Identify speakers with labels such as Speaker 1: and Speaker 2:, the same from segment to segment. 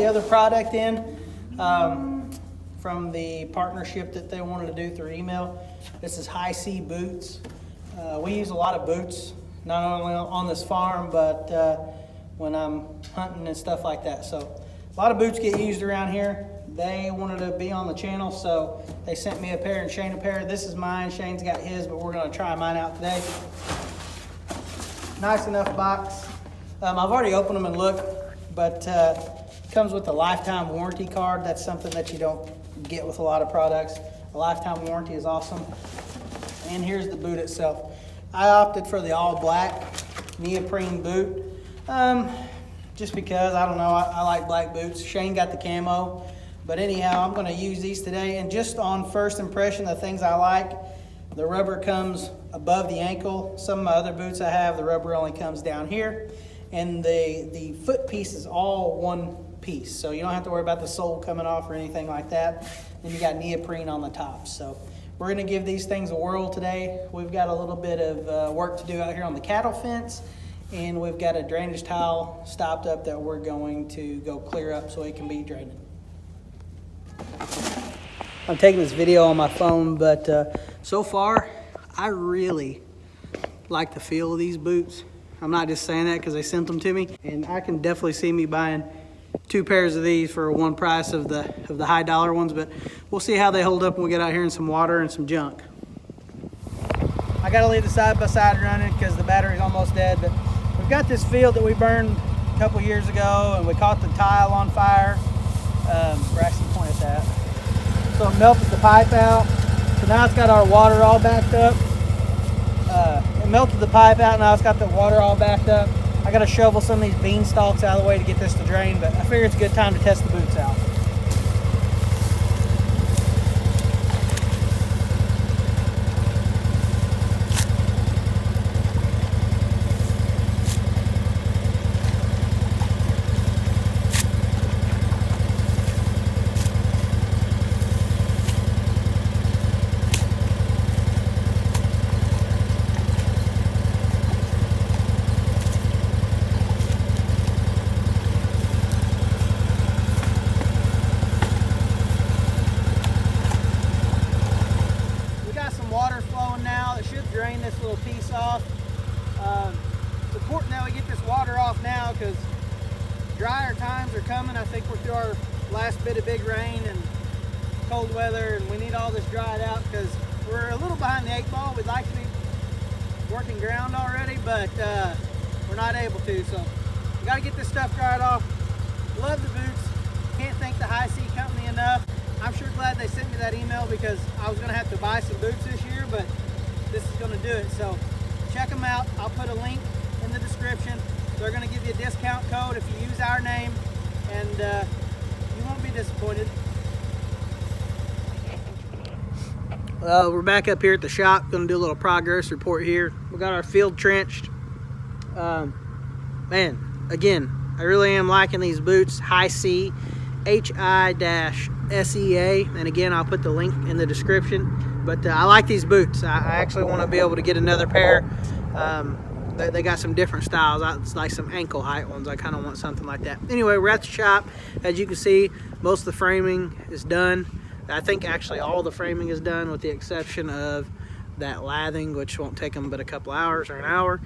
Speaker 1: the other product in from the partnership that they wanted to do through email. This is HISEA boots. We use a lot of boots, not only on this farm, but when I'm hunting and stuff like that. So a lot of boots get used around here. They wanted to be on the channel, so they sent me a pair and Shane a pair. This is mine. Shane's got his, but we're going to try mine out today. Nice enough box. I've already opened them and looked, but it comes with a lifetime warranty card. That's something that you don't get with a lot of products. A lifetime warranty is awesome. And here's the boot itself. I opted for the all black neoprene boot just because, I don't know, I like black boots. Shane got the camo. But anyhow, I'm going to use these today. And just on first impression, the things I like, the rubber comes above the ankle. Some of my other boots I have, the rubber only comes down here. And the foot piece is all one piece. So you don't have to worry about the sole coming off or anything like that. Then you got neoprene on the top. So we're going to give these things a whirl today. We've got a little bit of work to do out here on the cattle fence. And we've got a drainage tile stopped up that we're going to go clear up so it can be drained. I'm taking this video on my phone, but so far, I really like the feel of these boots. I'm not just saying that because they sent them to me. And I can definitely see me buying 2 pairs of these for one price of the high dollar ones, but we'll see how they hold up when we get out here in some water and some junk. I gotta leave the side-by-side running because the battery's almost dead, but we've got this field that we burned a couple years ago, and we caught the tile on fire. Braxton pointed that. So it melted the pipe out. So now it's got our water all backed up. It melted the pipe out, now it's got the water all backed up. I gotta shovel some of these bean stalks out of the way to get this to drain, but I figure it's a good time to test the boots out. Drain this little piece off. It's important that we get this water off now because drier times are coming. I think we're through our last bit of big rain and cold weather, and we need all this dried out because we're a little behind the 8 ball. We'd like to be working ground already, but we're not able to. So we got to get this stuff dried off. Love the boots. Can't thank the HISEA company enough. I'm sure glad they sent me that email because I was going to have to buy some boots this year, but this is going to do it. So check them out. I'll put a link in the description. They're going to give you a discount code if you use our name, and you won't be disappointed. We're back up here at the shop. Going to do a little progress report here. We got our field trenched. Man, again, I really am liking these boots. HISEA, HI-SEA, and again, I'll put the link in the description. But I like these boots. I actually want to be able to get another pair. They got some different styles. It's like some ankle height ones. I kind of want something like that. Anyway, we're at the shop. As you can see, most of the framing is done. I think actually all the framing is done with the exception of that lathing, which won't take them but a couple hours or an hour.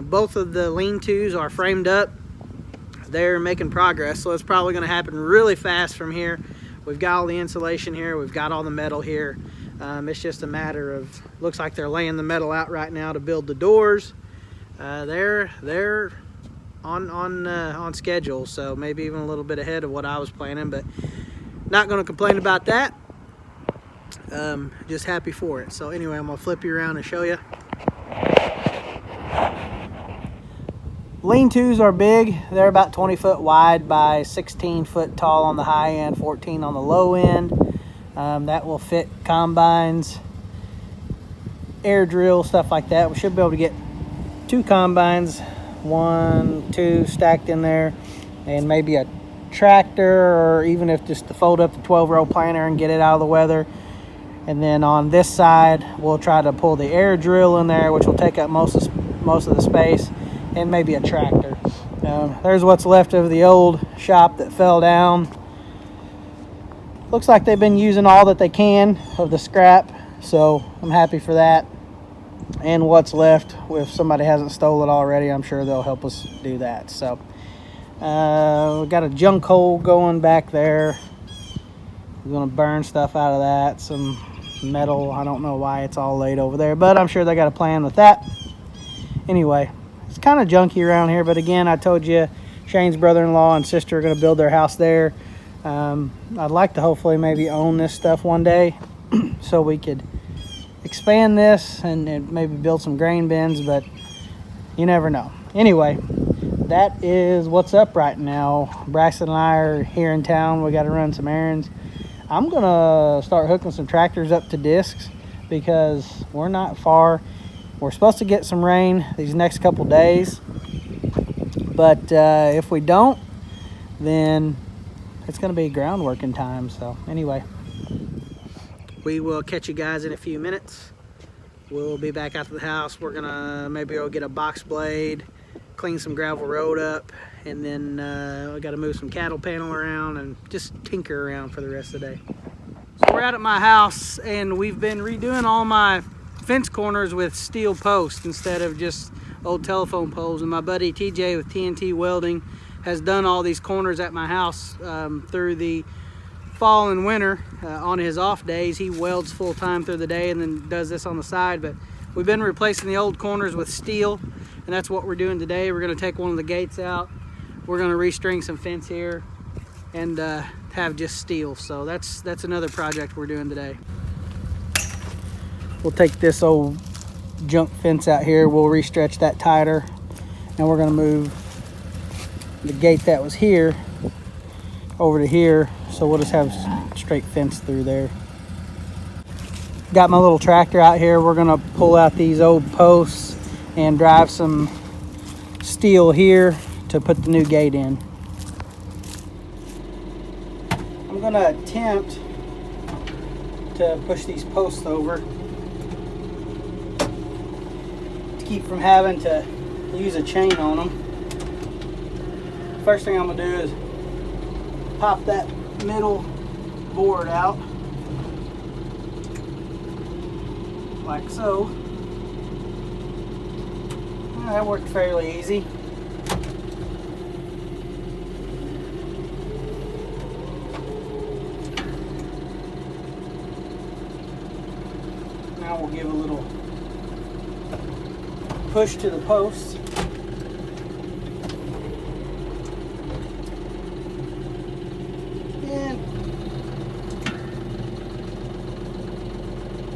Speaker 1: Both of the lean-tos are framed up. They're making progress, so it's probably going to happen really fast from here. We've got all the insulation here. We've got all the metal here. It's just a matter of, looks like they're laying the metal out right now to build the doors. They're on schedule, so maybe even a little bit ahead of what I was planning, but not going to complain about that. Just happy for it. So anyway, I'm going to flip you around and show you. Lean-tos are big. They're about 20 foot wide by 16 foot tall on the high end, 14 on the low end. That will fit combines, air drill, stuff like that. We should be able to get 2 combines, 1, 2 stacked in there, and maybe a tractor, or even if just to fold up the 12-row planter and get it out of the weather. And then on this side, we'll try to pull the air drill in there, which will take up most of the space, and maybe a tractor. There's what's left of the old shop that fell down. Looks like they've been using all that they can of the scrap, so I'm happy for that. And what's left, if somebody hasn't stole it already, I'm sure they'll help us do that. So we got a junk hole going back there. We're gonna burn stuff out of that, some metal. I don't know why it's all laid over there, but I'm sure they got a plan with that. Anyway, it's kind of junky around here, but again, I told you Shane's brother-in-law and sister are gonna build their house there. I'd like to hopefully maybe own this stuff one day so we could expand this and maybe build some grain bins, but you never know. Anyway, that is what's up right now. Braxton and I are here in town. We got to run some errands. I'm gonna start hooking some tractors up to discs because we're not far. We're supposed to get some rain these next couple days, but if we don't, then it's going to be ground working time. So anyway, we will catch you guys in a few minutes. We'll be back out to the house. We're gonna maybe go get a box blade, clean some gravel road up, and then we got to move some cattle panel around and just tinker around for the rest of the day. So we're out at my house and we've been redoing all my fence corners with steel posts instead of just old telephone poles. And my buddy TJ with TNT Welding has done all these corners at my house through the fall and winter. On his off days, he welds full time through the day and then does this on the side. But we've been replacing the old corners with steel, and that's what we're doing today. We're going to take one of the gates out. We're going to restring some fence here and have just steel. So that's another project we're doing today. We'll take this old junk fence out here. We'll restretch that tighter, and we're going to move the gate that was here over to here, so we'll just have straight fence through there. Got my little tractor out here. We're gonna pull out these old posts and drive some steel here to put the new gate in. I'm gonna attempt to push these posts over to keep from having to use a chain on them. First thing I'm gonna do is pop that middle board out like so. That worked fairly easy. Now we'll give a little push to the posts.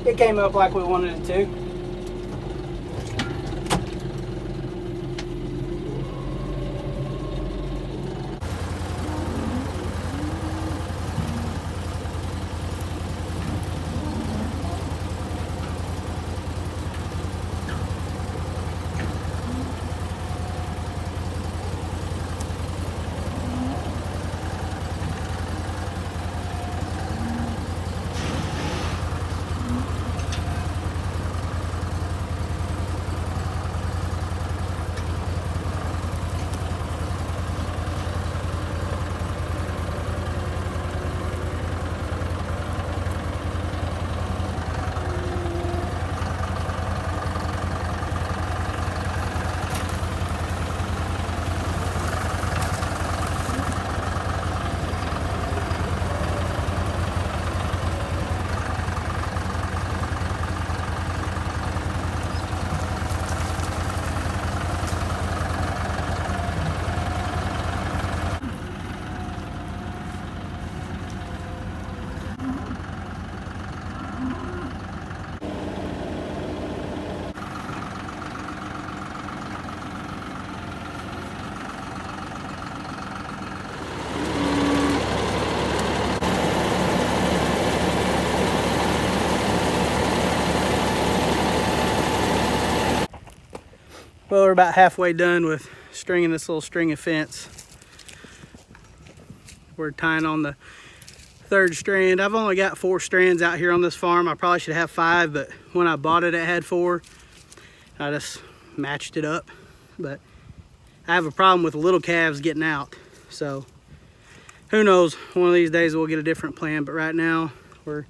Speaker 1: It came up like we wanted it to. Well, we're about halfway done with stringing this little string of fence. We're tying on the third strand. I've only got 4 strands out here on this farm. I probably should have 5, but when I bought it, it had 4. I just matched it up. But I have a problem with the little calves getting out. So who knows, one of these days we'll get a different plan, but right now we're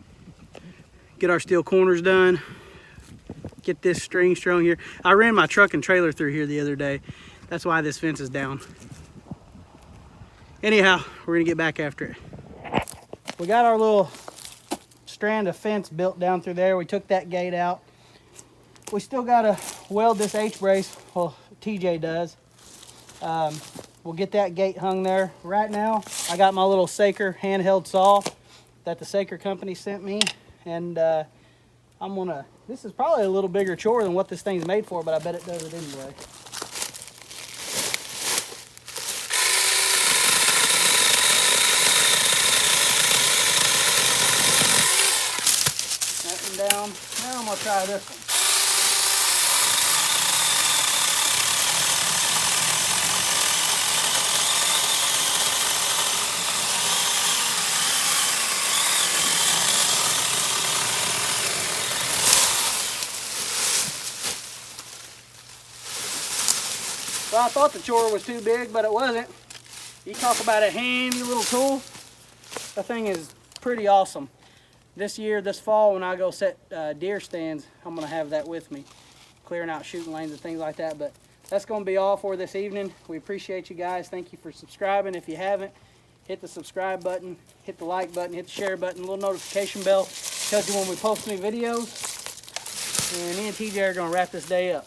Speaker 1: get our steel corners done, get this string strung here. I ran my truck and trailer through here the other day. That's why this fence is down. Anyhow, we're gonna get back after it. We got our little strand of fence built down through there. We took that gate out. We still gotta weld this H-brace, well, TJ does. We'll get that gate hung there. Right now, I got my little Saker handheld saw that the Saker company sent me. And this is probably a little bigger chore than what this thing's made for, but I bet it does it anyway. That one down. Now I'm gonna try this one. Well, I thought the chore was too big, but it wasn't. You talk about a handy little tool. The thing is pretty awesome. This year, this fall, when I go set deer stands, I'm gonna have that with me, clearing out shooting lanes and things like that. But that's gonna be all for this evening. We appreciate you guys. Thank you for subscribing. If you haven't, hit the subscribe button, hit the like button, hit the share button, little notification bell tells you when we post new videos. And me and TJ are gonna wrap this day up.